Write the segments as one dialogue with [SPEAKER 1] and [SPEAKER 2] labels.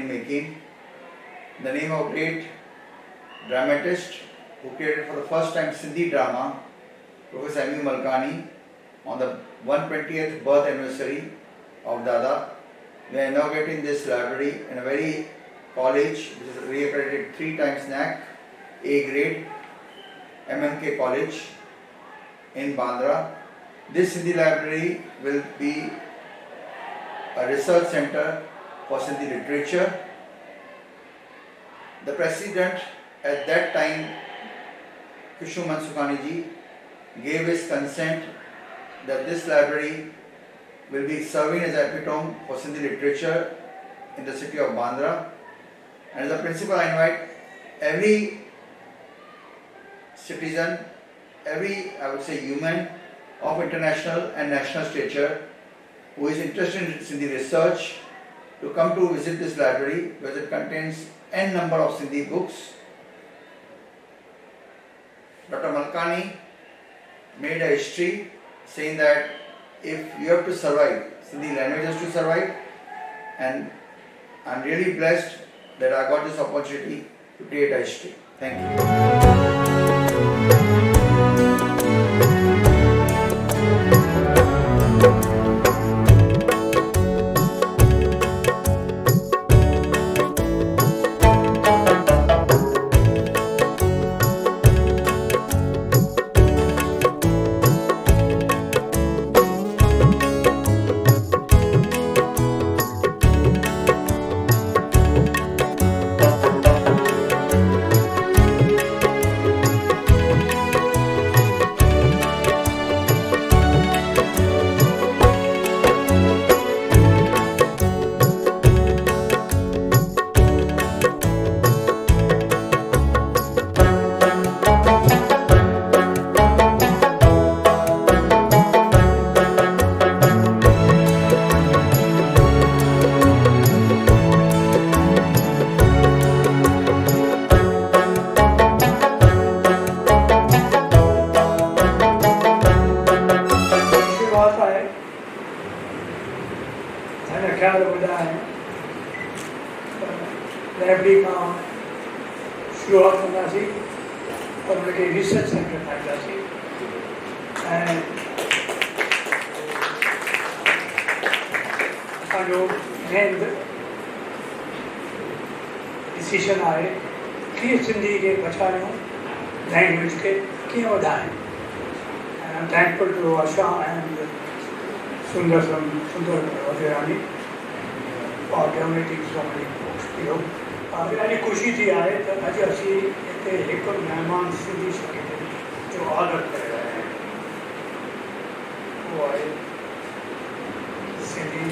[SPEAKER 1] in making. The name of great dramatist who created for the first time Sindhi drama, Professor Malkani, on the 120th birth anniversary of Dada. We are inaugurating this library in a very college which is re-accredited 3 times NAC, A grade, MMK College in Bandra. This Sindhi library will be a research center for Sindhi literature. The president at that time, Kishu Mansukhani ji, gave his consent that this library will be serving as epitome for Sindhi literature in the city of Bandra. And as a principal, I invite every citizen, every, I would say, human of international and national stature who is interested in Sindhi research to come to visit this library because it contains n number of Sindhi books. Dr. Malkani made a history saying that if you have to survive, Sindhi language has to survive, and I'm really blessed that I got this opportunity to create a history. Thank you.
[SPEAKER 2] Library का शुरुआत कंदा सी और उनके research centre ठाहींदा सी ऐं असांजो main decision आहे कीअं सिंधी खे पछाड़ियूं, लैंग्वेज खे कीअं वधायूं. I am thankful to Asha and Sundar वगैरह और डोनेटिंग सो मेनी बुक्स. ॾाढी ख़ुशी थी आहे त अॼु असीं हिते हिकु महिमान सिंधी शागिर्द जो ऑर्डर करे रहिया आहियूं. उहो आहे सिंधी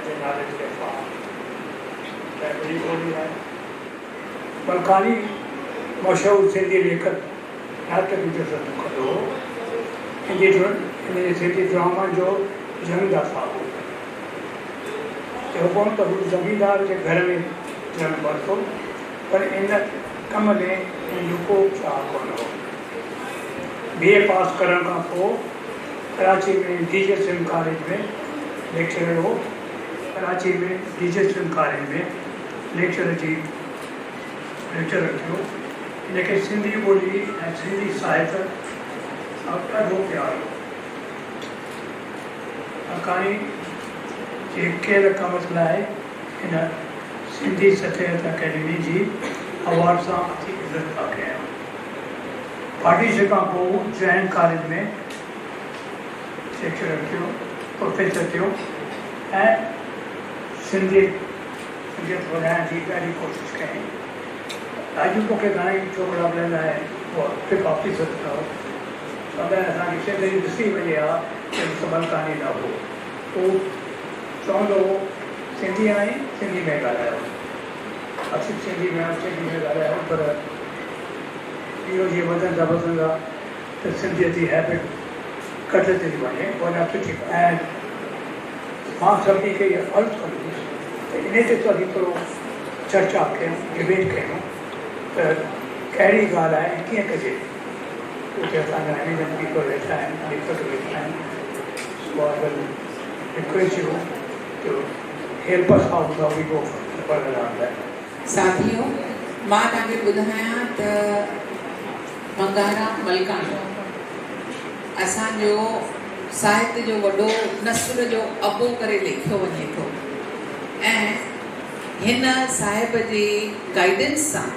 [SPEAKER 2] जे नाले ते लाइब्रेरी खोली आहे. मलकानी मशहूरु सिंधी लेखक नाटक जो रद्द कयो हो. इन सिंधी ड्रामा जो जमींदार साहब हुकुम त हू ज़मींदार जे घर में जनम वरितो, पर इन कम में हिनजो को चाह कोन हो. BA पास करण खां पोइ कराची में HSNC कॉलेज में लेक्चरर हो. कराची में HSNC कॉलेज में लेक्चर थियो. इनखे सिंधी ॿोली ऐं सिंधी साहित्य सां ॾाढो प्यार हो. मलकानी जे कहिड़े कम लाइ हिन सिंधी साहित्य अकेडमी जी अवार्ड सां अची इज़त था कयूं. पार्टीशन खां पोइ जैन कॉलेज में लेक्चरर थियो, प्रोफेसर थियो ऐं सिंधियत वधाइण जी ॾाढी कोशिशि कई. अॼु मूंखे घणेई छोकिरा मिलंदा आहिनि, उहो फिफ ऑफिसर अथव, सभई असांजी सिंधी ॾिसी वञे हा त मलकानी न हो. उहो चवंदो हो सिंधी आई सिंधी में ॻाल्हायो, असीं सिंधी में ॻाल्हायो, पर इहो जीअं वधंदा त सिंधियत जी हैबिट घटि थी वञे. उहा न सुठी. ऐं मां सभिनी खे इहा अर्ज़ु कंदुसि त इन ते त हिकिड़ो चर्चा कयूं, डिबेट कयूं त कहिड़ी ॻाल्हि आहे ऐं कीअं कजे. उते असांजा एमिनेंट पीपल वेठा आहिनि, लेखक वेठा आहिनि. So I will request you to help us out how we go further on that.
[SPEAKER 3] साथियों, मां तव्हांखे ॿुधायां त मंगारा मलकानी असांजो साहित्य जो वॾो नसुर जो अबो करे लेखियो वञे थो ऐं हिन साहिब जे गाइडेंस सां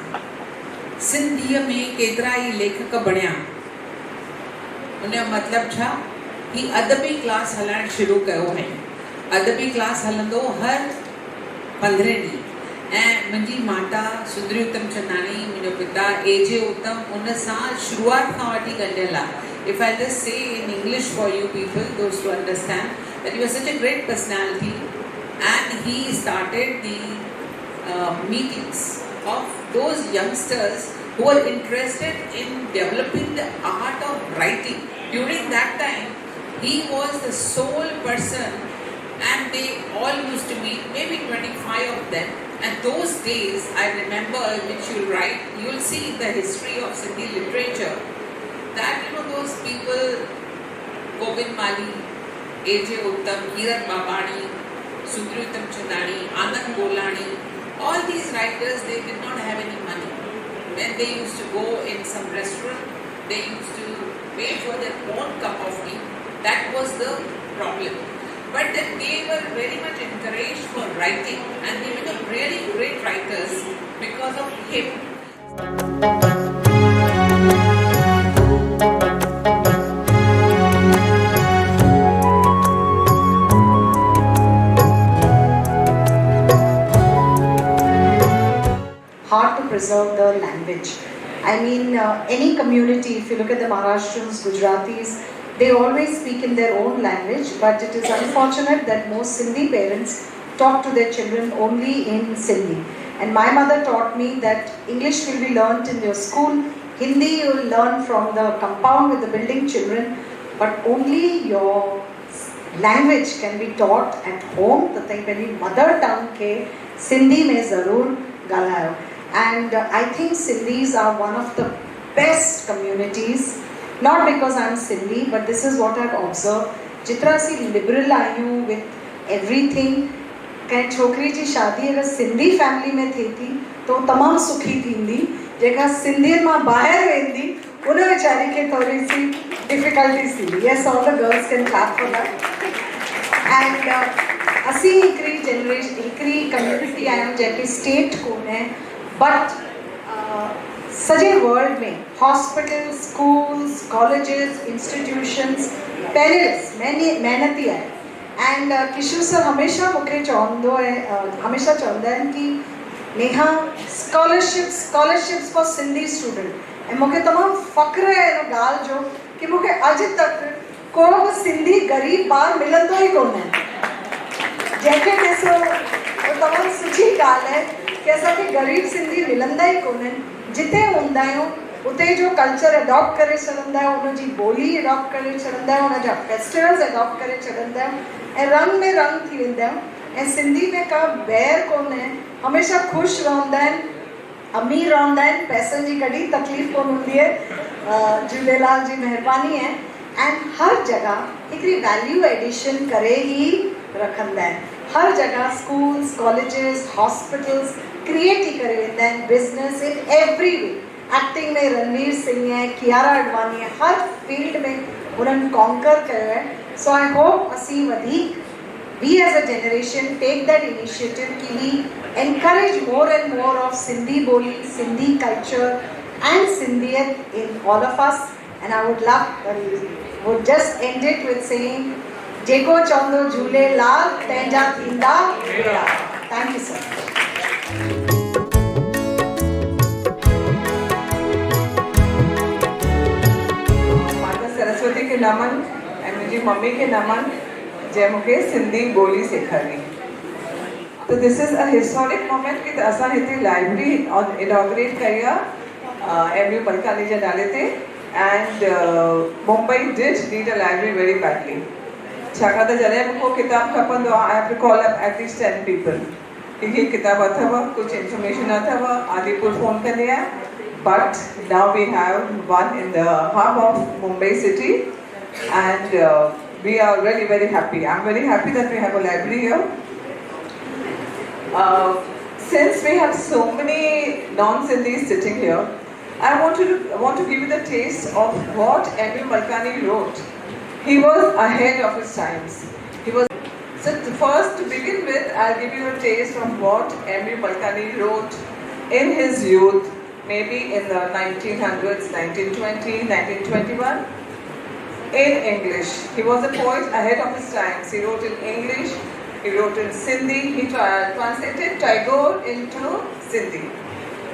[SPEAKER 3] सिंधीअ में केतिरा ई लेखक बणिया। उनजो मतिलबु छा कि अदबी क्लास हलाइणु शुरू कयो हुई। अदबी क्लास हलंदो हर 15 ॾींहं ऐं मुंहिंजी माता सुंदरी उत्तम चंदानी, मुंहिंजो पिता एजे उत्तम, उन सां शुरूआत खां वठी गंढियल आहे। If I just say in English for you people, those to understand, that he was such a great personality and he started the meetings of those youngsters who were interested in developing the art of writing. During that time, he was the sole person and they all used to meet, maybe 25 of them. And those days, I remember, which you'll write, you'll see the history of Sindhi literature, that those people, Govind Mali, A.J. Uttam, Kirat Babani, Sundri Uttam Chandani, Anand Golani, all these writers, they did not have any money. When they used to go in some restaurant, they used to pay for their own cup of tea. That was the problem. But then they were very much encouraged for writing and they became really great writers because of him.
[SPEAKER 4] Hard to preserve the language. I mean, any community, if you look at the Maharashtrians, Gujaratis, they always speak in their own language, but it is unfortunate that most Sindhi parents talk to their children only in Sindhi. And my mother taught me that English will be learnt in your school, Hindi you will learn from the compound with the building children, but only your language can be taught at home. तो तई पहली mother tongue के Sindhi में ज़रूर ॻाल्हायो. And I think Sindhis are one of the best communities, not because I'm Sindhi, but this is what I've observed. जितना सी liberal आयु with everything, कंहिं छोकिरी जी शादी अगर सिंधी फैमिली में थिए थी तो तमामु सुखी थींदी, जेका सिंधियुनि मां ॿाहिरि वेंदी उन वीचारी खे थोरी सी डिफिकल्टीज़ थींदी. Yes, all the girls can clap for that. And असीं हिकिड़ी जनरेशन, हिकिड़ी कम्युनिटी आहियूं जेके स्टेट कोन्हे, बट सॼे वर्ल्ड में हॉस्पिटल, स्कूल्स, कॉलेजेस, इंस्टीट्यूशंस पेरियस महिनती आहे. एंड किशु सर हमेशा मूंखे हमेशा चवंदा आहिनि कि Neha scholarships for Sindhi student. ऐं मूंखे तमामु फ़ख्रु आहे हिन ॻाल्हि जो कि मूंखे अॼु तक को बि सिंधी ग़रीब ॿार मिलंदो ई कोन्हे. जंहिंखे ॾिसो उहो तमामु सुठी ॻाल्हि आहे कि असांखे ग़रीब सिंधी मिलंदा ई कोन्हनि. जिते हूंदा आहियूं उते जो कल्चर अडॉप्ट करे छॾंदा आहियूं, उनजी ॿोली अडॉप्ट करे छॾंदा आहियूं, उनजा फेस्टिवल्स अडॉप्ट करे छॾंदा आहियूं ऐं रंग में रंग थी वेंदा आहियूं. ऐं सिंधी में का बैर कोन्हे, हमेशह ख़ुशि रहंदा आहिनि, अमीर रहंदा आहिनि, पैसनि जी कॾहिं तकलीफ़ कोन हूंदी आहे, झूलेलाल जी महिरबानी आहे. एंड हर जगह हिकिड़ी वैल्यू एडिशन करे ई रखंदा आहिनि. हर जगह स्कूल्स, कॉलेजेस, हॉस्पिटल्स क्रिएट ई करे वेंदा आहिनि. Business in every way. Acting में रणवीर सिंह है, कियारा अडवानी है, हर फील्ड में उन्होंने कॉन्कर कयो है. सो आई होप असीं वधीक we as a generation take that initiative कि we encourage more and more of Sindhi boli, Sindhi culture and Sindhiyat in all of us. And I would just end it with saying Jeko Chando Jule Lal Tenja Tinda Vera. Thank you sir.
[SPEAKER 5] माता सरस्वती के नमन ऐं मुंहिंजी mummy के नमन जंहिं मूंखे सिंधी ॿोली सेखारी. तो this is a historic moment कि असां हिते लाइब्रेरी इनॉग्रेट कई आहे एम यू मलकानी जे नाले ते. And Mumbai did need a library very badly. छाकाणि त जॾहिं मूंखे किताब खपंदो आहे I have to call up at least 10 people कि हीअ किताब अथव, कुझु इंफॉर्मेशन अथव, आदिपुर फ़ोन कंदी आहियां. But now we have one in the hub of Mumbai city and we are really very happy. I'm very happy that we have a library here. Since we have so many non-Sindhis sitting here, I want to give you the taste of what M.U. Malkani wrote. He was ahead of his times. So first, to begin with, I'll give you a taste of what M.U. Malkani wrote in his youth, maybe in the 1900s, 1920, 1921, in English. He was a poet ahead of his times. He wrote in English, he wrote in Sindhi, he translated Tagore into Sindhi.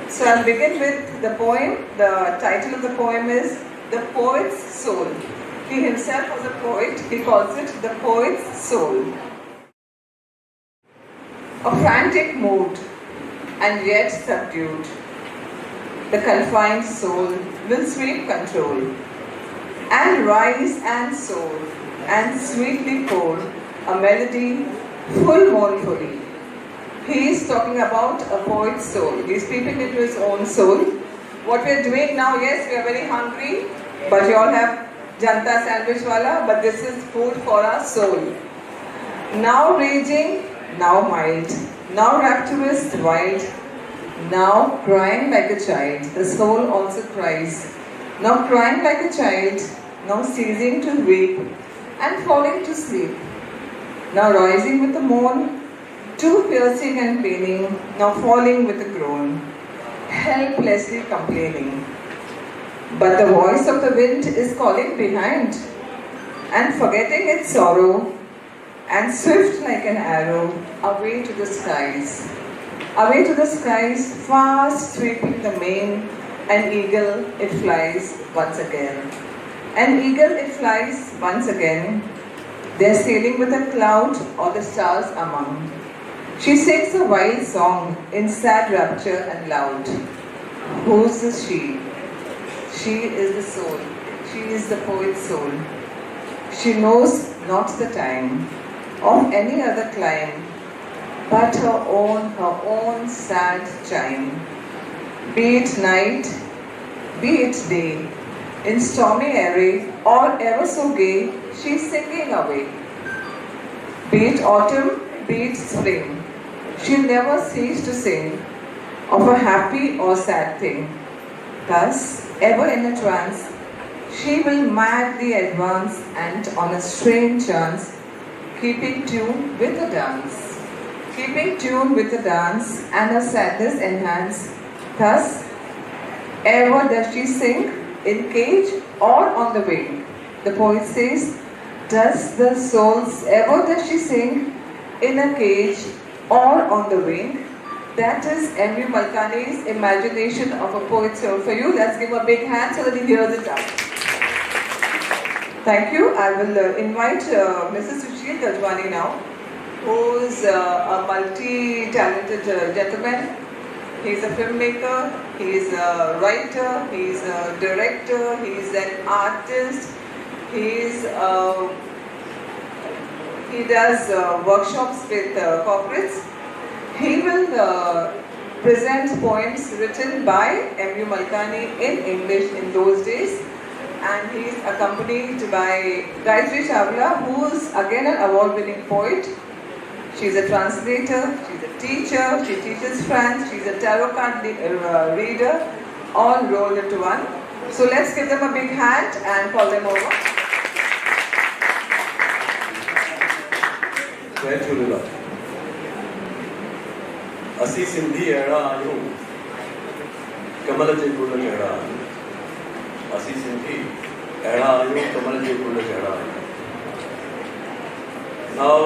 [SPEAKER 5] So I'll begin with the poem. The title of the poem is The Poet's Soul. He himself was a poet. He calls it The Poet's Soul. A frantic mood and yet subdued, the confined soul will sweep control and rise and soar and sweetly pour a melody full mournfully. He is talking about a poet's soul. He is peeping into his own soul. What we are doing now, yes, we are very hungry, but you all have Janta sandwich wala, but this is food for our soul. Now raging, now mild, now rapturous, wild, now crying like a child, the soul also cries. Now crying like a child, now ceasing to weep and falling to sleep. Now rising with a moan, too piercing and paining, now falling with a groan, helplessly complaining. But the voice of the wind is calling behind, and forgetting its sorrow, and swift like an arrow, away to the skies. Away to the skies, fast sweeping the main, an eagle it flies once again. An eagle it flies once again. They're sailing with a cloud or the stars among. She sings a wild song in sad rapture and loud. Whose is she? She is the soul. She is the poet's soul. She knows not the time of any other clime, but her own sad chime. Be it night, be it day, in stormy array or ever so gay, she's singing away. Be it autumn, be it spring, she'll never cease to sing of a happy or sad thing. Thus, ever in a trance, she will madly advance and on a strange chance, keeping tune with the dance. Keeping tune with the dance and her sadness enhance. Thus, ever does she sing in cage or on the wing. The poet says, does the souls ever does she sing in a cage or on the wing? That is M.U. Malkani's imagination of a poet's soul. For you, let's give a big hand so that he hears it out. Thank you. I will invite Mrs. Susheel Gajwani now, who is a multi-talented gentleman. He's a filmmaker, he's a writer, he's a director, he's an artist, he does workshops with corporates. He will present poems written by M.U. Malkani in English in those days, and he is accompanied by Gayatri, who is again an award-winning poet. She's a translator, she's a teacher, she teaches French, she's a tarot card reader, all rolled into one. So let's give them a big hand and call them over.
[SPEAKER 6] जय झूलेलाल असी सिंधी अहिड़ा आहियूं कमल जे गुल जहिड़ा आहियूं असी सिंधी अहिड़ा आहियूं कमल जे गुल जहिड़ा आहियूं Now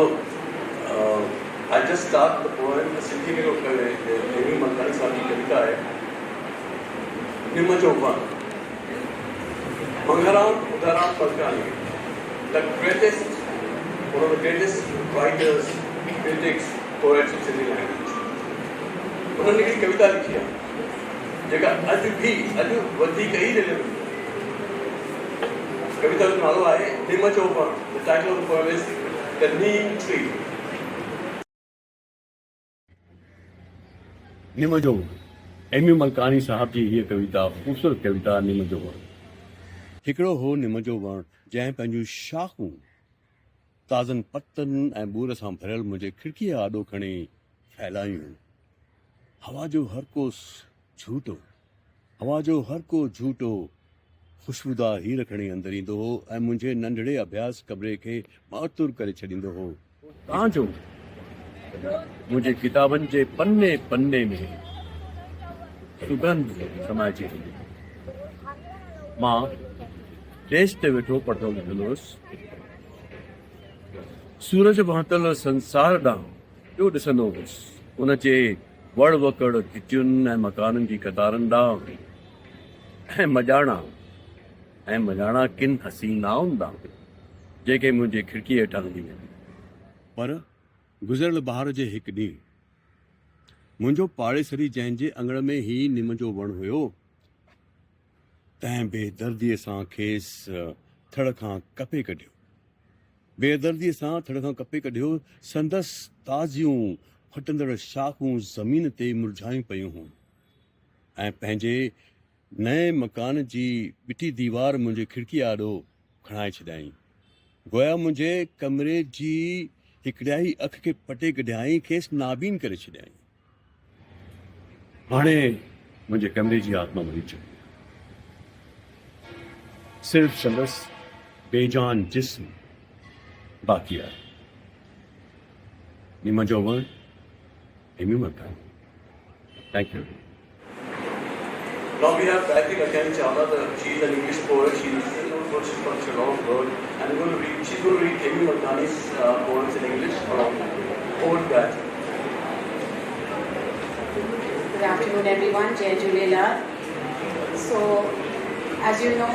[SPEAKER 6] I just start the poem Sindhi में M.U. Malkani साहब की कविता है निम जो वण मंगराम Udaram Malkani the greatest one of the greatest writers, critics, poets of Sindhi language. उन्होंने एक कविता लिखी है जेका अॼु भी अॼु वधीक ई रिलेवेंट कविता जो नालो आहे निम जो वण. The title of the poem is The Neem Tree.
[SPEAKER 7] निम जो M.U. मलकानी साहब जी हीअ कविता ख़ूबसूरत कविता निम जो वण. हिकिड़ो हो निम जो वण जंहिं पंहिंजूं शाखूं ताज़नि पतनि ऐं ॿूर सां भरियल मुंहिंजे खिड़कीअ आॾो खणी फैलायूं। हवा जो हर को झूठो, हवा जो हर को झूठो ख़ुशबूदा ही रखणी अंदर ईंदो हो ऐं मुंहिंजे नंढड़े अभ्यास कमरे खे मातुर करे छॾींदो हो। तव्हांजो मुंहिंजे किताबनि जे पन्ने पन्ने में सुगंध समाइजी वेंदी। मां डेस्क ते वेठो पढ़ंदो रहंदो हुयुसि। सूरज बहतल संसार ॾांहुं पियो ॾिसंदो हुयुसि, उन जे वड़ वकड़ खिचियुनि ऐं मकाननि जी कतारनि ॾांहुं ऐं मजाणा किन हसीनाउनि ॾांहुं जेके मुंहिंजी खिड़की हेठां हली वेंदी। पर गुज़िरियल ॿार जे हिकु ॾींहुं मुंहिंजो पाड़ेसरी जंहिंजे अङण में ही निम जो वणु हुयो, तंहिं बेदर्दीअ सां खेसि थड़ खां कपे कढियो। बेदर्दीअ सां थड़ खां कपे कढियो। संदसि ताज़ियूं फटंदड़ शाखूं ज़मीन ते मुरझायूं पयूं हुयूं ऐं पंहिंजे नए मकान जी ॿिटी दीवार मुंहिंजे खिड़की आॾो खणाए छॾियाईं। गोया मुंहिंजे कमरे जी हिकिड़ाई अख खे पटे कढियाईं, खेसि नाबीन करे छॾियाईं। हाणे मुंहिंजे कमरे जी आत्मा मरी चुकी, सिर्फ़ संदसि बेजान जिस्म बाक़ी आहे। निम जो वणु Ami Malkani. Thank you.
[SPEAKER 6] Now we have Gayatri Chawla. She is an English poet. She is known for she's from Shillong Road, and she's going to read Amy Malkani's poems in English. Over to Gayatri.
[SPEAKER 8] Good afternoon, everyone. Jai Jhulelal. So, as you know,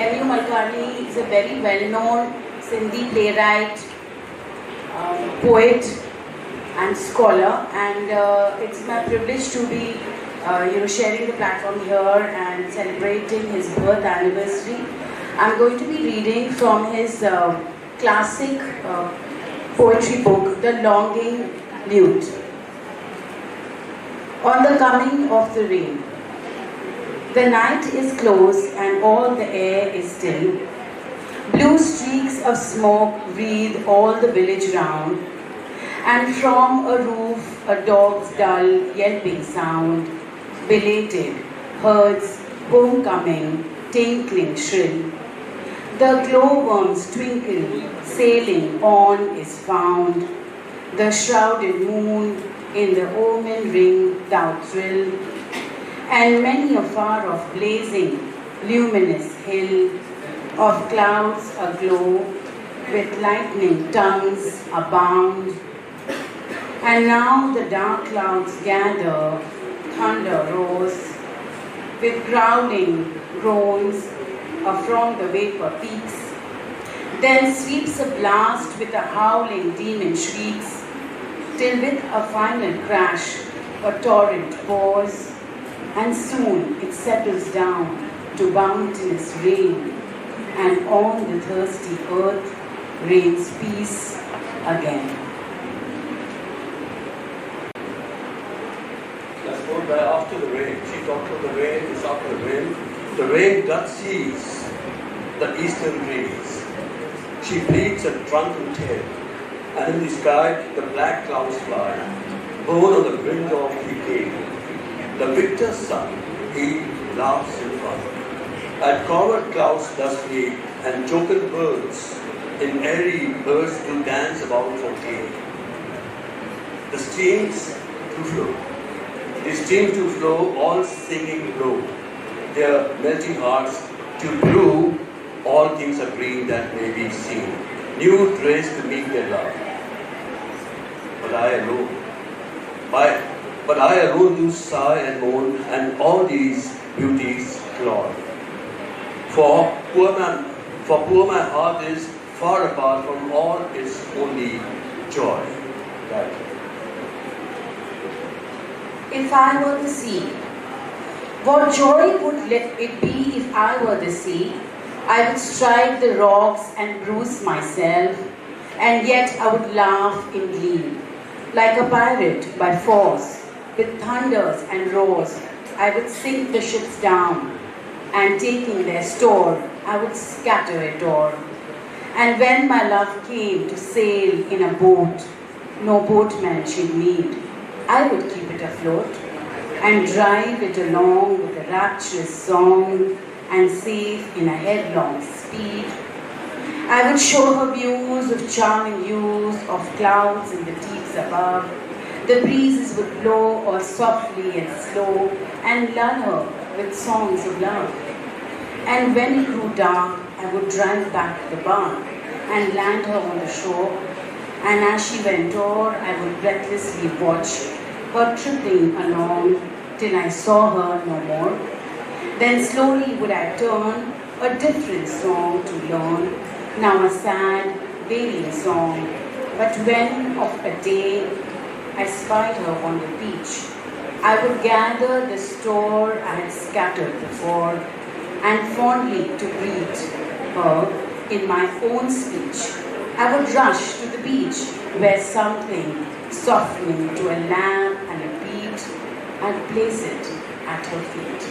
[SPEAKER 8] Amy Malkani is a very well-known Sindhi playwright, poet, and scholar, and it's my privilege to be sharing the platform here and celebrating his birth anniversary. I'm going to be reading from his classic poetry book, The Longing Lute. On the coming of the rain. The night is close and all the air is still. Blue streaks of smoke wreathe all the village round, and from a roof a dog's dull yelping sound, belated, herds homecoming, tinkling shrill. The glowworms twinkle, sailing on is found. The shrouded moon in the omen ring thou thrill, and many a far off blazing, luminous hill of clouds aglow with lightning tongues abound. And now the dark clouds gather, thunder roars, with growling groans from the vapor peaks. Then sweeps a blast with a howling demon shrieks, till with a final crash a torrent pours, and soon it settles down to bounteous rain, and on the thirsty earth rains peace again.
[SPEAKER 6] After the rain, she talked about the rain is after the rain. The rain doth cease the eastern breeze. She bleeds a drunken tale, and in the sky the black clouds fly, borne on the brink of decay. The victor's son, he laughs in fun. At covert clouds does flee, and choken birds in airy bursts do dance about for gain. The streams to flow. The streams to flow, all singing low, their melting hearts to blue, all things are green that may be seen, new dress to meet their love. But I alone do sigh and moan, and all these beauties clod. For poor my heart is far apart from all its only joy. Right.
[SPEAKER 8] If I were the sea, what joy would it be if I were the sea? I would strike the rocks and bruise myself, and yet I would laugh in glee. Like a pirate by force, with thunders and roars, I would sink the ships down, and taking their store, I would scatter it all. And when my love came to sail in a boat, no boatman she'd need. I would keep it afloat and drive it along with a rapturous song and safe in a headlong speed. I would show her views of charming hues of clouds in the deeps above. The breezes would blow all softly and slow and lull her with songs of love. And when it grew dark, I would drive back to the barn and land her on the shore. And as she went o'er, I would breathlessly watch her tripping along till I saw her no more. Then slowly would I turn a different song to learn, now a sad, wailing song. But when of a day I spied her on the beach, I would gather the store I had scattered before, and fondly to greet her in my own speech, I would rush to the beach where something softening to a lamp and a beat, I'd place it at her feet.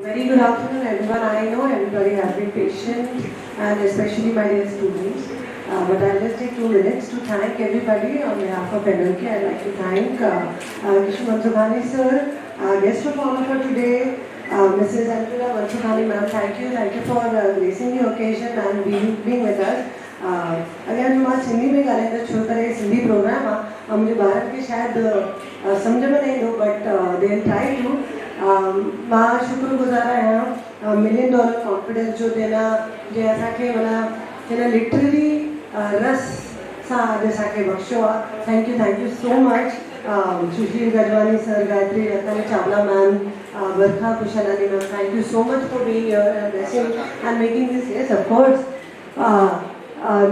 [SPEAKER 9] Very good afternoon everyone. I know everybody has been patient and especially my dear students. But I'll just take 2 minutes to thank everybody on behalf of NLK. I'd like to thank Kishu Mansukhani sir, guest performer for today, Mrs. Mansukhani ma'am. Thank you for gracing the occasion and being with us. अगर हम आज सिंधी में करें तो छोटा एक Sindhi programme है मुझे भारत के शायद समझ में नहीं दो बट दे ट्राई टू मां शुक्रगुज़ार आहियां $1 million कॉन्फिडेंस जो देना जे असांखे माना हिन लिटरली रस सां अॼु असांखे बख़्शियो आहे thank you so much Sushil Gajwani sir Gayatri Ratan Chawla ma'am Barkha Khushalani ma'am thank you so much for being here and blessing and making this yes of course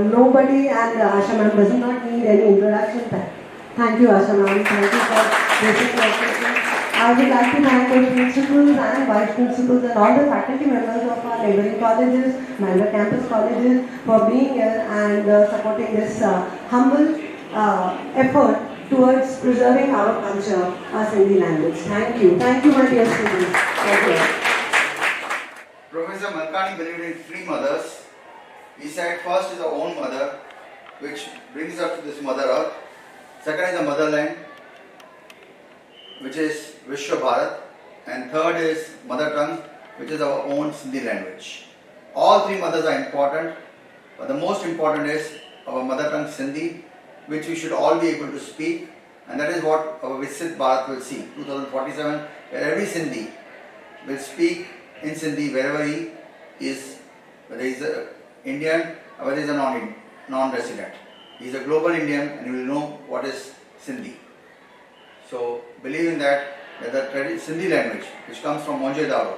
[SPEAKER 9] nobody and Asha ma'am does not need any introduction. Thank you Asha ma'am, thank you for blessing us. I would like to thank the principals and vice principals and all the faculty members of our neighboring colleges, Malkani campus colleges for being here and supporting this humble effort towards preserving our culture, our Sindhi language. Thank you my dear students. Thank you.
[SPEAKER 1] Professor Malkani believed in 3 mothers. He said first is our own mother, which brings us to this mother earth. Second is the motherland, which is Vishwa Bharat. And third is mother tongue, which is our own Sindhi language. All 3 mothers are important, but the most important is our mother tongue Sindhi, which we should all be able to speak, and that is what our Viksit Bharat will see, 2047, where every Sindhi will speak in Sindhi wherever he is, whether he is an Indian or whether he is a non-resident. He is a global Indian and he will know what is Sindhi. So believe in that the Sindhi language, which comes from Monje Daro,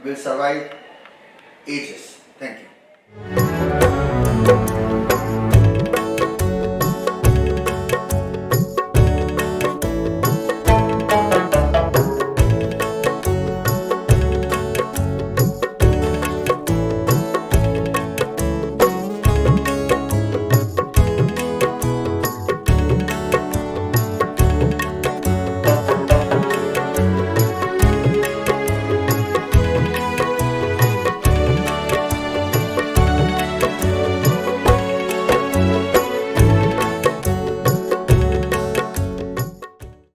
[SPEAKER 1] will survive ages. Thank you.